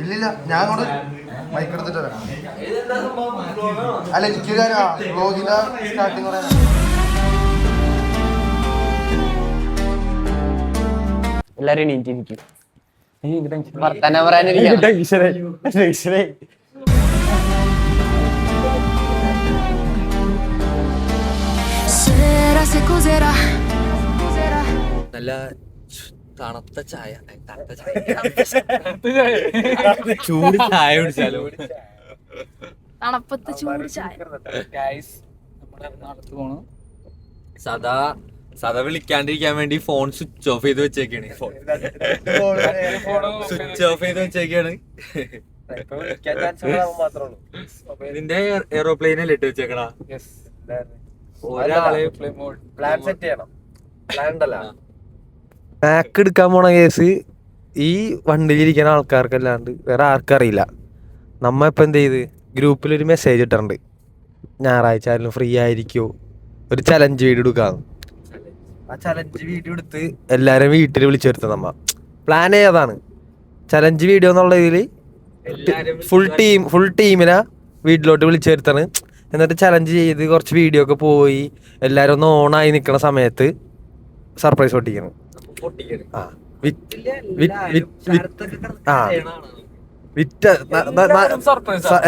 ഇല്ലില്ല, ഞാൻ അങ്ങോട്ട് മൈക്ക് എടുത്തിട്ട് വരാം. അല്ല, എനിക്ക് ബ്ലോഗിന്റെ സ്റ്റാർട്ടിങ് പറയാം. എല്ലാരും എണീറ്റിരിക്കും. വർത്താനം പറയാനിരിക്കും. നല്ല തണുത്ത ചായ, ചൂട് ചായ കുടിച്ചാലോ? തണുപ്പത്ത് ചൂട് ചായ. സദാ വിളിക്കാണ്ടിരിക്കാൻ വേണ്ടി ഫോൺ സ്വിച്ച് ഓഫ് ചെയ്ത് വെച്ചേക്കാണ്. സ്വിച്ച് ഓഫ് ചെയ്ത് വെച്ചേക്കാണ്. നിന്റെ എയറോപ്ലെയിനല്ലേ ഇട്ട് വെച്ചേക്കണ? ഒരാളെ പ്ലാൻ സെറ്റ് ചെയ്യണം. പ്ലാൻ ഉണ്ടല്ലോ. മാക്ക് എടുക്കാൻ പോണ കേസ് ഈ വണ്ടിയിലിരിക്കുന്ന ആൾക്കാർക്കല്ലാണ്ട് വേറെ ആർക്കും അറിയില്ല. നമ്മ ഇപ്പം എന്ത് ചെയ്ത് ഗ്രൂപ്പിലൊരു മെസ്സേജ് ഇട്ടിട്ടുണ്ട്, ഞായറാഴ്ച ആയാലും ഫ്രീ ആയിരിക്കുമോ, ഒരു ചലഞ്ച് വീഡിയോ എടുക്കാന്ന്. ആ ചലഞ്ച് വീഡിയോ എടുത്ത് എല്ലാവരും വീട്ടിൽ വിളിച്ചു വരുത്തും. നമ്മ പ്ലാൻ ചെയ്തതാണ് ചലഞ്ച് വീഡിയോ എന്നുള്ള ഇതിൽ ഫുൾ ടീമിനെ വീട്ടിലോട്ട് വിളിച്ചു വരുത്താണ്. എന്നിട്ട് ചലഞ്ച് ചെയ്ത് കുറച്ച് വീഡിയോ ഒക്കെ പോയി എല്ലാവരും ഒന്ന് ഓണായി നിൽക്കുന്ന സമയത്ത് സർപ്രൈസ് പൊട്ടിക്കണം.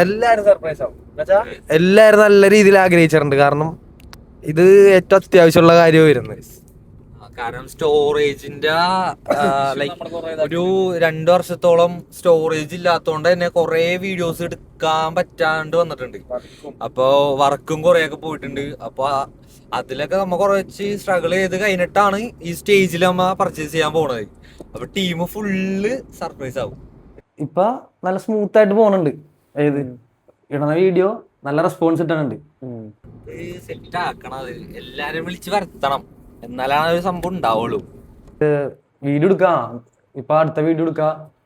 എല്ലാരും സർപ്രൈസ് ആവും. എല്ലാരും നല്ല രീതിയിൽ ആഗ്രഹിച്ചിട്ടുണ്ട്. കാരണം ഇത് ഏറ്റവും അത്യാവശ്യമുള്ള കാര്യമാണ് വരുന്നത്. കാരണം സ്റ്റോറേജിന്റെ ലൈക്ക് ഒരു 2 വർഷത്തോളം സ്റ്റോറേജ് ഇല്ലാത്തോണ്ട് തന്നെ കുറെ വീഡിയോസ് എടുക്കാൻ പറ്റാണ്ട് വന്നിട്ടുണ്ട്. അപ്പൊ വർക്കും കുറെയൊക്കെ പോയിട്ടുണ്ട്. അപ്പൊ അതിലൊക്കെ നമ്മ കുറച്ച് സ്ട്രഗിൾ ചെയ്ത് കഴിഞ്ഞിട്ടാണ് ഈ സ്റ്റേജിൽ നമ്മ പർച്ചേസ് ചെയ്യാൻ പോണത്. അപ്പൊ ടീം ഫുള്ള് സർപ്രൈസ് ആവും. ഇപ്പൊ നല്ല സ്മൂത്ത് ആയിട്ട് പോണുണ്ട്. ഏത് ഇടുന്ന വീഡിയോ നല്ല റെസ്പോൺസ് കിട്ടാനുണ്ട്. സെറ്റ് ആക്കണം, എല്ലാരും വിളിച്ച് വരുത്തണം, എന്നാലാണ് ഒരു സംഭവം ഉണ്ടാവുള്ളൂ. വീഡിയോ എടുക്കാം, ഇപ്പൊ അടുത്ത വീഡിയോ എടുക്ക,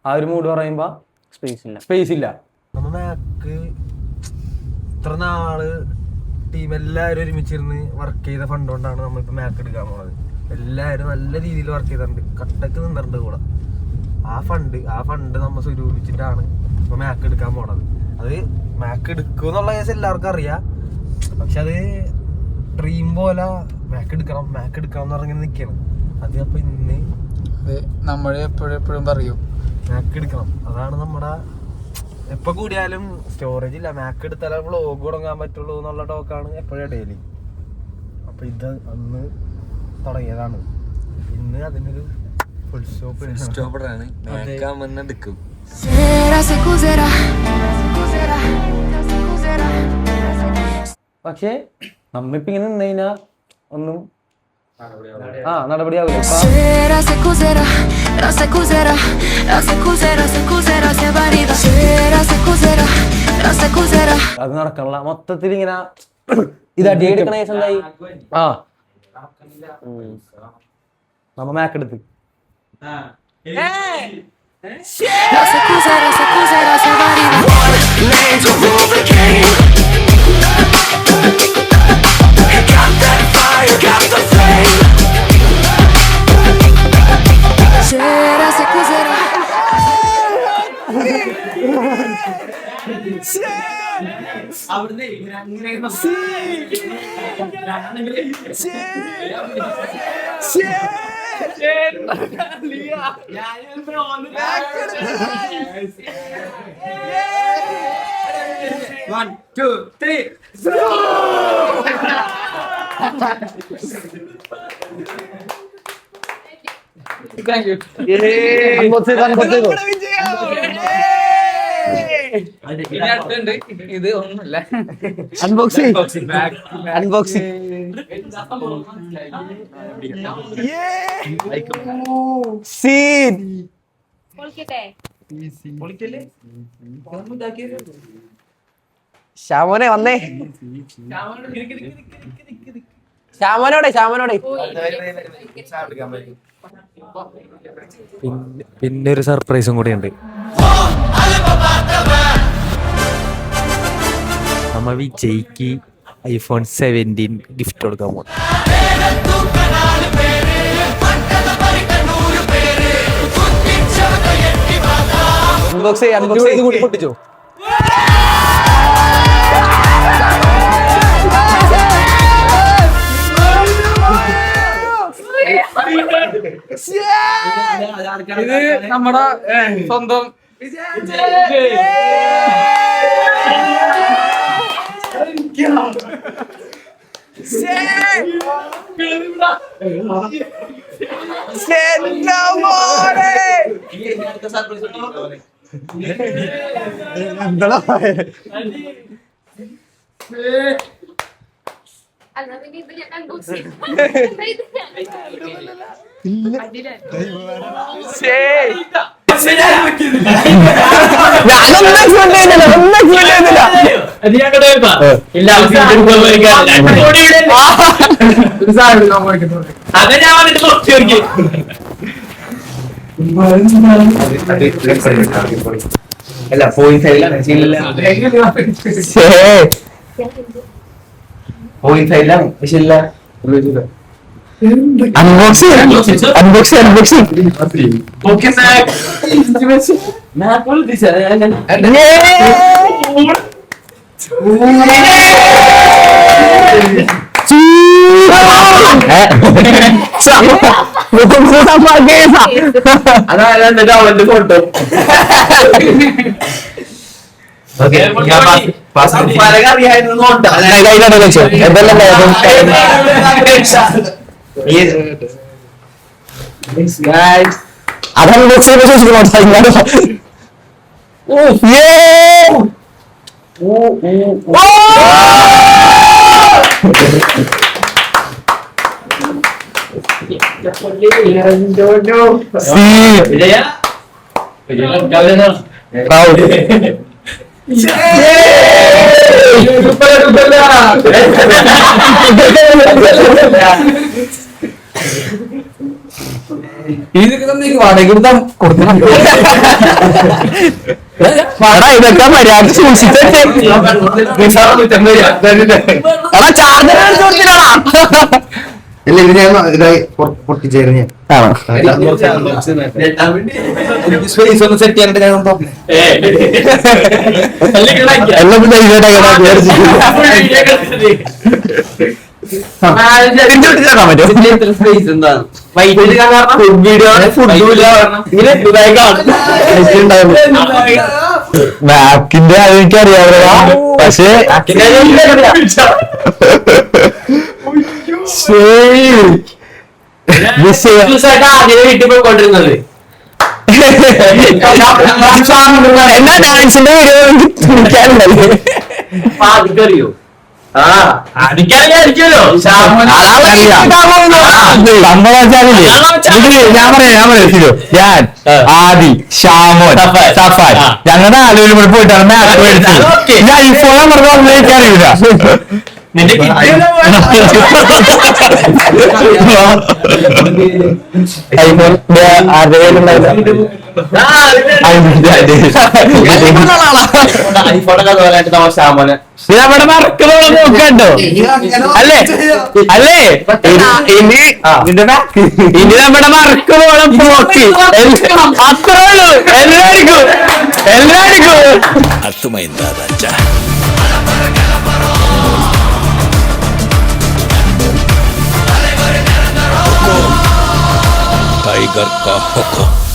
ആ ഒരു മൂഡ് പറയുമ്പോ സ്പേസ് ഇല്ല. നമ്മ മാക്ക് ഇത്ര നാള് ടീം എല്ലാവരും ഒരുമിച്ചിരുന്ന് വർക്ക് ചെയ്ത ഫണ്ട് കൊണ്ടാണ് നമ്മളിപ്പോ മാക്ക് എടുക്കാൻ പോണത്. എല്ലാവരും നല്ല രീതിയിൽ വർക്ക് ചെയ്തിട്ടുണ്ട്, കട്ടക്ക് നിന്നിട്ടുണ്ട് കൂടെ. ആ ഫണ്ട് നമ്മൾ സ്വരൂപിച്ചിട്ടാണ് ഇപ്പൊ മാക്ക് എടുക്കാൻ പോണത്. അത് മാക്ക് എടുക്കും എന്നുള്ള കേസ് എല്ലാവർക്കും അറിയാം. പക്ഷെ അത് ഡ്രീം പോലെ മാക്ക് എടുക്കണം എന്ന് പറഞ്ഞിങ്ങനെ നിൽക്കണം. അത് അപ്പൊ ഇന്ന് നമ്മൾ എപ്പോഴും പറയും മാക്ക് എടുക്കണം. അതാണ് നമ്മുടെ എപ്പൊ കൂടിയാലും സ്റ്റോറേജ് ഇല്ല, മാക്ക് എടുത്താലേ വ്ളോഗ് തുടങ്ങാൻ പറ്റുള്ളൂ എന്നുള്ള ടോക്കാണ് എപ്പോഴും ഡെയിലി. അപ്പൊ ഇത് അന്ന് തുടങ്ങിയതാണ്. ഇന്ന് അതിനൊരു ഫുൾ സ്റ്റോപ്പ് എടുക്കും. പക്ഷെ നമ്മിപ്പ ഇങ്ങനെ നിന്ന് കഴിഞ്ഞാ ഒന്നും നടപടിയാവില്ല. അത് നടക്കണല്ല. മൊത്തത്തിൽ ഇങ്ങനെ ഇത് അടിയെടുക്കണ കേസ് എന്തായി? നമ്മ മാക്കെടുത്ത് One, two, three. Thank you. ഇത് ഒന്നുമില്ല. അൺബോക്സിംഗ് സീൻ ശ്യാമോനെ വന്നേ. ശ്യാമനോടെ പിന്നെ ഒരു സർപ്രൈസും കൂടി ഉണ്ട്. നമ്മ വിജയ്ക്ക് iPhone 17 ഗിഫ്റ്റ് കൊടുക്കാൻ പോകും. ഇത് കൂടി പൊട്ടിച്ചോ. ഇത് നമ്മുടെ സ്വന്തം അല്ല പോയിന്റ് സൈഡിലാണ് പോയിന്റ് സൈഡിലാണ് പക്ഷെ ഇല്ല അതായത് അവന്റെ ഫോട്ടോ ഇതൊക്കെ മര്യാദ സൂക്ഷിച്ചേ. ഇല്ല ഇത് ഞാൻ ഇതായി പൊട്ടിച്ചേരുന്നു സ്പേസ് ഒന്ന് സെറ്റ് ചെയ്യാനായിട്ട് ഞാൻ ബാക്കിന്റെ എനിക്കറിയാവുന്നതാ പക്ഷേ വീട്ടിൽ പോയിക്കൊണ്ടിരുന്നത് എന്നാ ഡാൻസിന്റെ വീഡിയോ അറിയോ എനിക്കറിയായിരിക്കുമല്ലോ ഞാൻ ആദി ഷാമോൻ സഫാൻ ഞങ്ങളുടെ ആളുകൾ കൂടെ പോയിട്ടാണ് മാപ്പ് മേടിച്ചത്. ഞാൻ ഈ ഫോൺ പറഞ്ഞ എനിക്കറിയില്ല. നമ്മുടെ മറക്കുന്നോളം നോക്കണ്ടോ അല്ലേ അല്ലേ ഇനി നമ്മുടെ മറക്കുന്നോളം പോക്കി അത്രേ ഉള്ളൂ. എല്ലാവർക്കും അർത്ഥమైందా రాజా टाइगर का हुक्म